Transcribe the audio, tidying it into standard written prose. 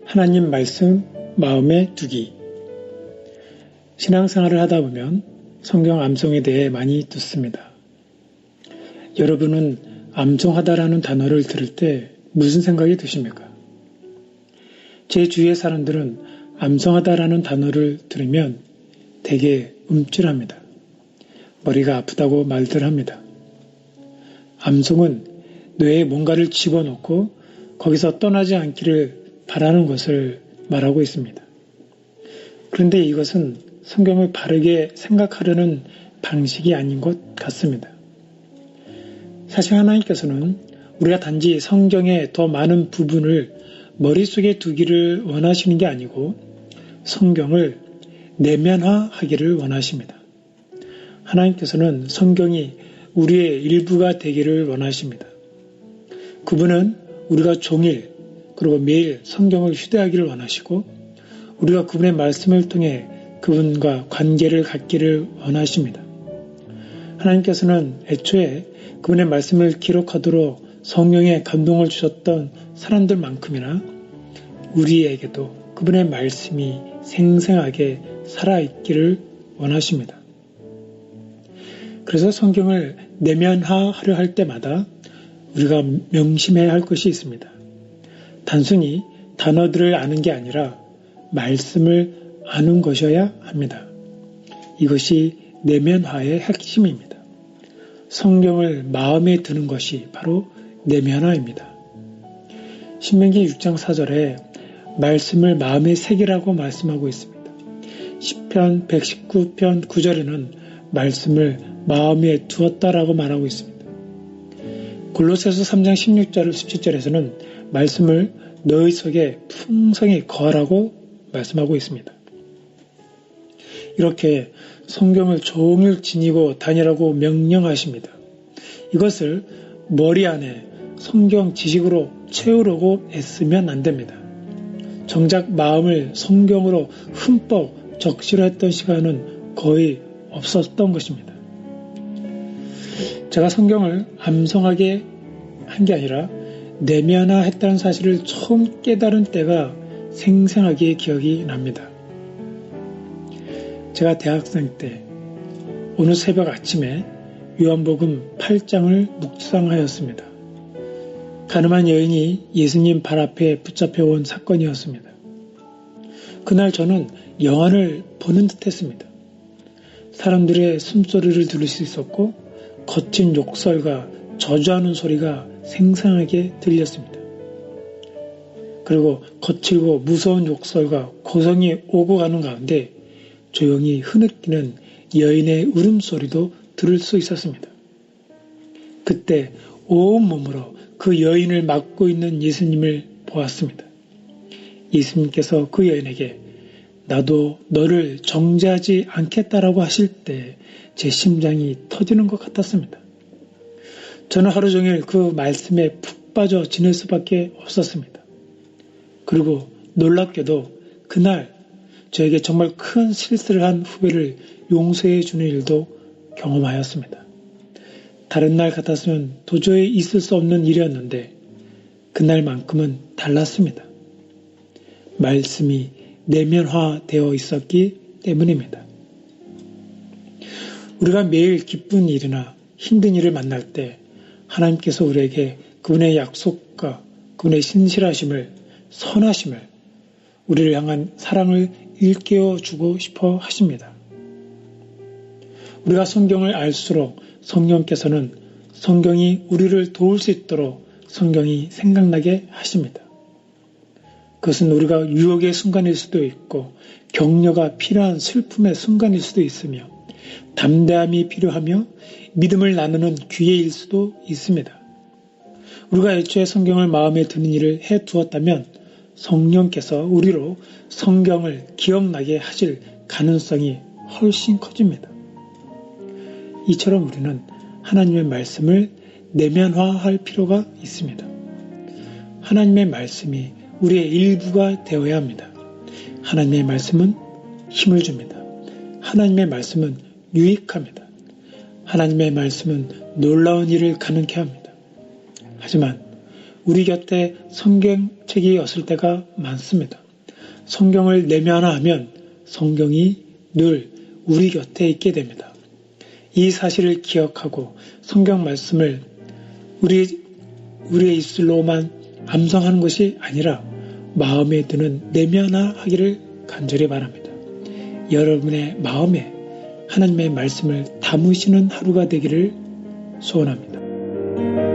하나님 말씀 마음에 두기. 신앙생활을 하다 보면 성경 암송에 대해 많이 듣습니다. 여러분은 암송하다라는 단어를 들을 때 무슨 생각이 드십니까? 제 주위의 사람들은 암송하다라는 단어를 들으면 되게 움찔합니다. 머리가 아프다고 말들 합니다. 암송은 뇌에 뭔가를 집어넣고 거기서 떠나지 않기를 바라는 것을 말하고 있습니다. 그런데 이것은 성경을 바르게 생각하려는 방식이 아닌 것 같습니다. 사실 하나님께서는 우리가 단지 성경의 더 많은 부분을 머릿속에 두기를 원하시는 게 아니고 성경을 내면화하기를 원하십니다. 하나님께서는 성경이 우리의 일부가 되기를 원하십니다. 그분은 우리가 종일 그리고 매일 성경을 휴대하기를 원하시고 우리가 그분의 말씀을 통해 그분과 관계를 갖기를 원하십니다. 하나님께서는 애초에 그분의 말씀을 기록하도록 성령의 감동을 주셨던 사람들만큼이나 우리에게도 그분의 말씀이 생생하게 살아있기를 원하십니다. 그래서 성경을 내면화하려 할 때마다 우리가 명심해야 할 것이 있습니다. 단순히 단어들을 아는 게 아니라 말씀을 아는 것이어야 합니다. 이것이 내면화의 핵심입니다. 성경을 마음에 드는 것이 바로 내면화입니다. 신명기 6장 4절에 말씀을 마음에 새기라고 말씀하고 있습니다. 시편 119편 9절에는 말씀을 마음에 두었다라고 말하고 있습니다. 골로새서 3장 16절 17절에서는 말씀을 너희 속에 풍성히 거하라고 말씀하고 있습니다. 이렇게 성경을 종일 지니고 다니라고 명령하십니다. 이것을 머리 안에 성경 지식으로 채우려고 애쓰면 안 됩니다. 정작 마음을 성경으로 흠뻑 적시했던 시간은 거의 없었던 것입니다. 제가 성경을 암송하게 한 게 아니라 내면화했다는 사실을 처음 깨달은 때가 생생하게 기억이 납니다. 제가 대학생 때 어느 새벽 아침에 요한복음 8장을 묵상하였습니다. 가늠한 여인이 예수님 발 앞에 붙잡혀온 사건이었습니다. 그날 저는 영화를 보는 듯 했습니다. 사람들의 숨소리를 들을 수 있었고 거친 욕설과 저주하는 소리가 생생하게 들렸습니다. 그리고 거칠고 무서운 욕설과 고성이 오고 가는 가운데 조용히 흐느끼는 여인의 울음소리도 들을 수 있었습니다. 그때 온몸으로 그 여인을 맡고 있는 예수님을 보았습니다. 예수님께서 그 여인에게 나도 너를 정죄하지 않겠다라고 하실 때 제 심장이 터지는 것 같았습니다. 저는 하루 종일 그 말씀에 푹 빠져 지낼 수밖에 없었습니다. 그리고 놀랍게도 그날 저에게 정말 큰 실수를 한 후배를 용서해 주는 일도 경험하였습니다. 다른 날 같았으면 도저히 있을 수 없는 일이었는데 그날만큼은 달랐습니다. 말씀이 내면화되어 있었기 때문입니다. 우리가 매일 기쁜 일이나 힘든 일을 만날 때 하나님께서 우리에게 그분의 약속과 그분의 신실하심을, 선하심을, 우리를 향한 사랑을 일깨워 주고 싶어 하십니다. 우리가 성경을 알수록 성령께서는 성경이 우리를 도울 수 있도록 성경이 생각나게 하십니다. 그것은 우리가 유혹의 순간일 수도 있고 격려가 필요한 슬픔의 순간일 수도 있으며 담대함이 필요하며 믿음을 나누는 기회일 수도 있습니다. 우리가 애초에 성경을 마음에 드는 일을 해두었다면 성령께서 우리로 성경을 기억나게 하실 가능성이 훨씬 커집니다. 이처럼 우리는 하나님의 말씀을 내면화할 필요가 있습니다. 하나님의 말씀이 우리의 일부가 되어야 합니다. 하나님의 말씀은 힘을 줍니다. 하나님의 말씀은 유익합니다. 하나님의 말씀은 놀라운 일을 가능케 합니다. 하지만 우리 곁에 성경책이 없을 때가 많습니다. 성경을 내면화하면 성경이 늘 우리 곁에 있게 됩니다. 이 사실을 기억하고 성경 말씀을 우리의 입술로만 암송하는 것이 아니라 마음에 드는 내면화하기를 간절히 바랍니다. 여러분의 마음에 하나님의 말씀을 담으시는 하루가 되기를 소원합니다.